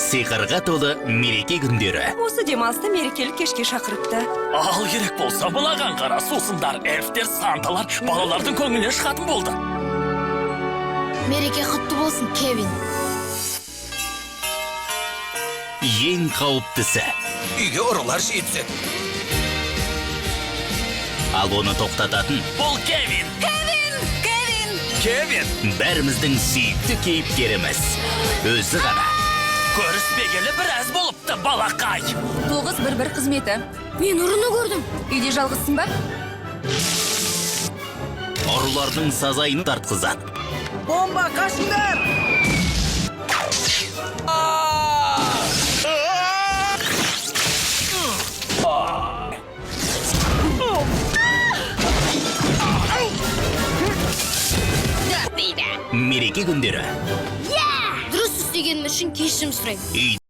сыйқырға толы мереке күндері. Осы демалысты мерекелік кешке шақырыпты. Ал керек болса былаған қара сусындар, эльфтер, санталар балалардың көңіліне шығатын болды. Мереке құтты болсын, Кевин. Ең қауіптісі. Үйге ұрылар жетсе. Ал оны тоқтататын Бұл Кевин! Кевин! бәріміздің сүйікті кейіпкеріміз. Өзі ғана. Көріспегелі біраз болыпты, балақай. 911 қызметі. Мен ұрыны көрдім. Үйде жалғызсың ба? Ұрылардың сазайын тартқызады. Бомба, қашыңдар! Мереке күндері. Дұрыс істегенім үшін кешірім сұраймын. Үй